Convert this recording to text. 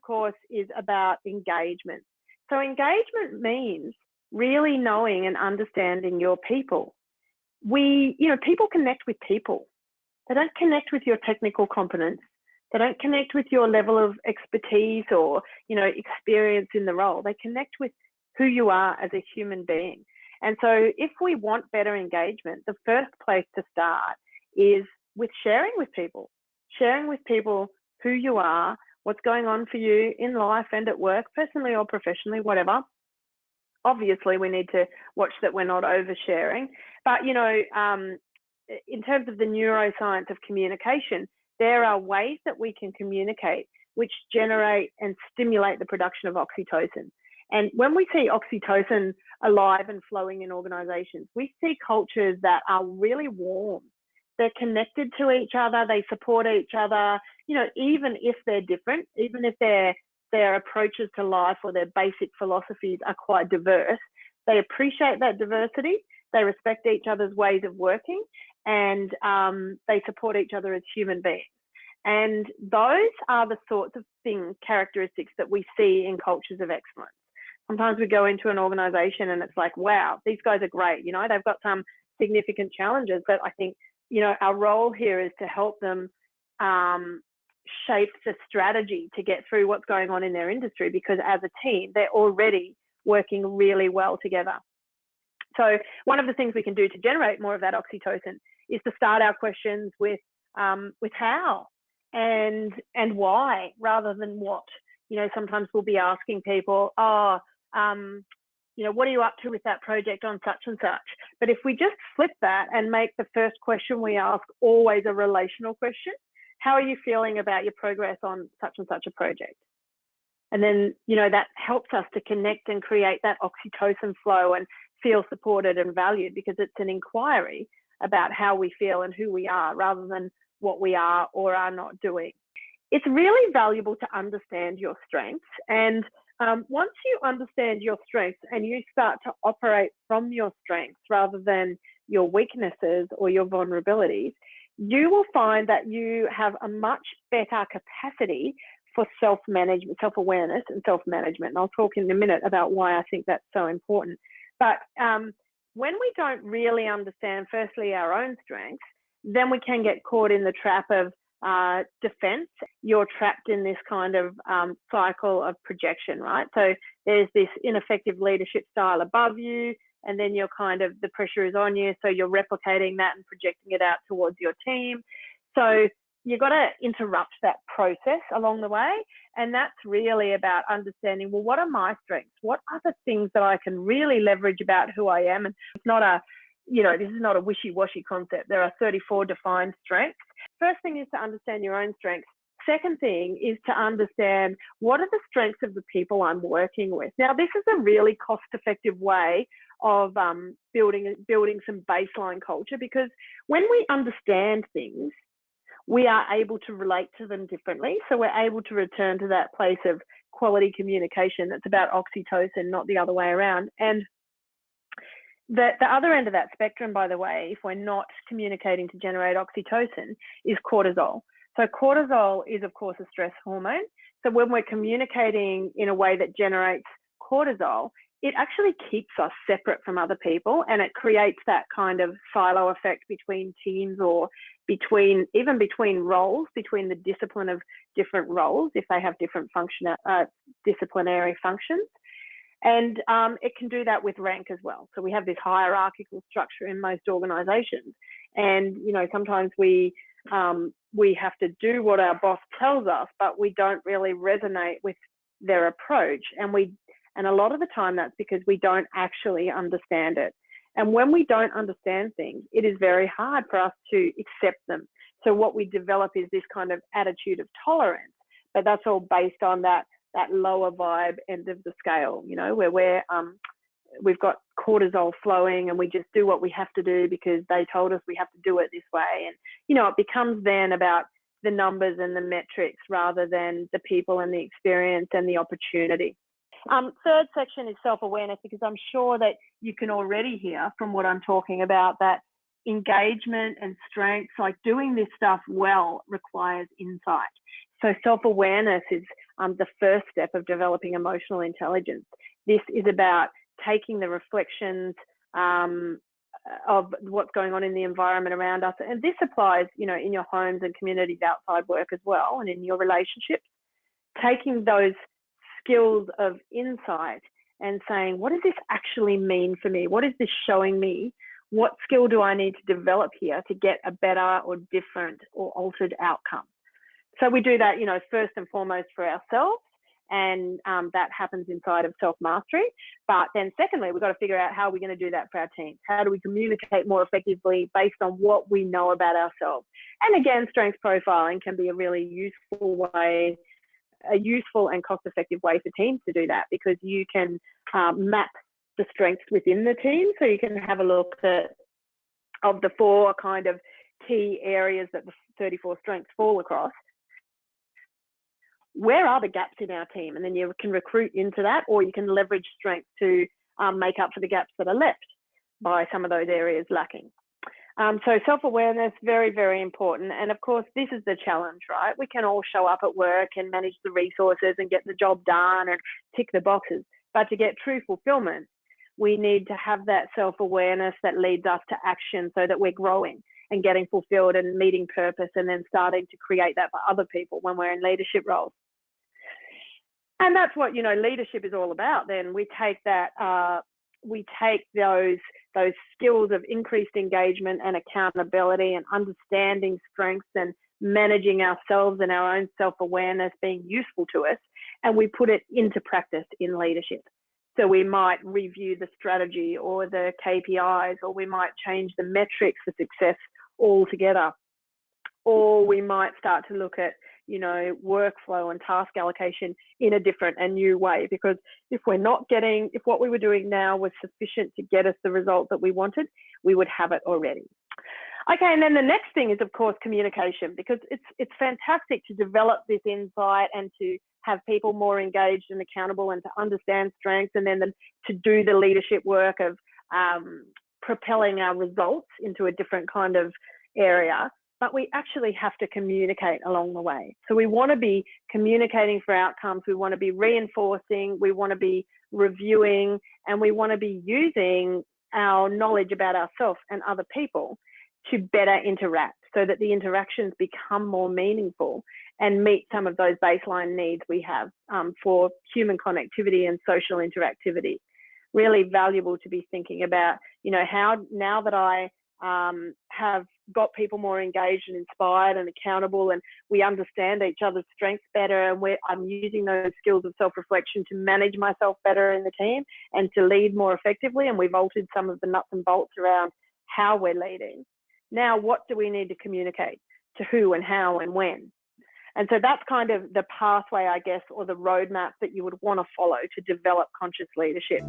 course, is about engagement. So engagement means really knowing and understanding your people. People connect with people. They don't connect with your technical competence. They don't connect with your level of expertise or, experience in the role. They connect with who you are as a human being. And so if we want better engagement, the first place to start is with sharing with people who you are, what's going on for you in life and at work, personally or professionally, whatever. Obviously, we need to watch that we're not oversharing. But, in terms of the neuroscience of communication, there are ways that we can communicate which generate and stimulate the production of oxytocin. And when we see oxytocin alive and flowing in organizations, we see cultures that are really warm. They're connected to each other. They support each other, even if they're different, even if their approaches to life or their basic philosophies are quite diverse. They appreciate that diversity. They respect each other's ways of working, and they support each other as human beings. And those are the sorts of characteristics that we see in cultures of excellence. Sometimes we go into an organization and it's like, wow, these guys are great. They've got some significant challenges, but I think, our role here is to help them shape the strategy to get through what's going on in their industry, because as a team, they're already working really well together. So one of the things we can do to generate more of that oxytocin is to start our questions with how and why, rather than what. Sometimes we'll be asking people, what are you up to with that project on such and such? But if we just flip that and make the first question we ask always a relational question, how are you feeling about your progress on such and such a project? And then, that helps us to connect and create that oxytocin flow and feel supported and valued, because it's an inquiry about how we feel and who we are, rather than what we are or are not doing. It's really valuable to understand your strengths. And once you understand your strengths and you start to operate from your strengths rather than your weaknesses or your vulnerabilities, you will find that you have a much better capacity for self-management, self-awareness and self-management. And I'll talk in a minute about why I think that's so important. But when we don't really understand, firstly, our own strengths, then we can get caught in the trap of defense. You're trapped in this kind of cycle of projection, right? So there's this ineffective leadership style above you, and then you're the pressure is on you, so you're replicating that and projecting it out towards your team. So you've got to interrupt that process along the way, and that's really about understanding, well, what are my strengths? What are the things that I can really leverage about who I am? And it's not this is not a wishy-washy concept. There are 34 defined strengths. First thing is to understand your own strengths. Second thing is to understand, what are the strengths of the people I'm working with? Now, this is a really cost-effective way of building some baseline culture, because when we understand things, we are able to relate to them differently. So we're able to return to that place of quality communication that's about oxytocin, not the other way around. And the other end of that spectrum, by the way, if we're not communicating to generate oxytocin, is cortisol. So cortisol is, of course, a stress hormone. So when we're communicating in a way that generates cortisol, it actually keeps us separate from other people, and it creates that kind of silo effect between teams, or between roles, between the discipline of different roles, if they have different disciplinary functions. And it can do that with rank as well. So we have this hierarchical structure in most organizations, and sometimes we have to do what our boss tells us, but we don't really resonate with their approach, and a lot of the time that's because we don't actually understand it. And when we don't understand things, it is very hard for us to accept them. So what we develop is this kind of attitude of tolerance, but that's all based on that lower vibe end of the scale, where we've got cortisol flowing and we just do what we have to do because they told us we have to do it this way. And, it becomes then about the numbers and the metrics rather than the people and the experience and the opportunity. Third section is self-awareness, because I'm sure that you can already hear from what I'm talking about that engagement and strengths, like doing this stuff well, requires insight. So self-awareness is the first step of developing emotional intelligence. This is about taking the reflections of what's going on in the environment around us. And this applies, in your homes and communities outside work as well, and in your relationships. Taking those skills of insight and saying, what does this actually mean for me? What is this showing me? What skill do I need to develop here to get a better or different or altered outcome? So we do that, first and foremost for ourselves, and that happens inside of self-mastery. But then secondly, we've got to figure out how we're going to do that for our teams. How do we communicate more effectively based on what we know about ourselves? And again, strengths profiling can be a really useful and cost-effective way for teams to do that, because you can map the strengths within the team. So you can have a look at, of the 4 kind of key areas that the 34 strengths fall across, where are the gaps in our team? And then you can recruit into that, or you can leverage strengths to make up for the gaps that are left by some of those areas lacking. So self-awareness, very, very important. And of course, this is the challenge, right? We can all show up at work and manage the resources and get the job done and tick the boxes. But to get true fulfillment, we need to have that self-awareness that leads us to action, so that we're growing and getting fulfilled and meeting purpose, and then starting to create that for other people when we're in leadership roles. And that's what, leadership is all about. Then we take that, those skills of increased engagement and accountability and understanding strengths and managing ourselves and our own self-awareness being useful to us, and we put it into practice in leadership. So we might review the strategy or the KPIs, or we might change the metrics for success altogether. Or we might start to look at, workflow and task allocation in a different and new way, because if what we were doing now was sufficient to get us the result that we wanted, we would have it already. Okay, and then the next thing is, of course, communication, because it's fantastic to develop this insight and to have people more engaged and accountable and to understand strengths, and then to do the leadership work of propelling our results into a different kind of area. But we actually have to communicate along the way. So we want to be communicating for outcomes. We want to be reinforcing. We want to be reviewing, and we want to be using our knowledge about ourselves and other people to better interact, so that the interactions become more meaningful and meet some of those baseline needs we have for human connectivity and social interactivity. Really valuable to be thinking about, how, now that I have got people more engaged and inspired and accountable, and we understand each other's strengths better, and I'm using those skills of self-reflection to manage myself better in the team and to lead more effectively, and we've altered some of the nuts and bolts around how we're leading. Now, what do we need to communicate to who and how and when? And so that's kind of the pathway, I guess, or the roadmap that you would want to follow to develop conscious leadership.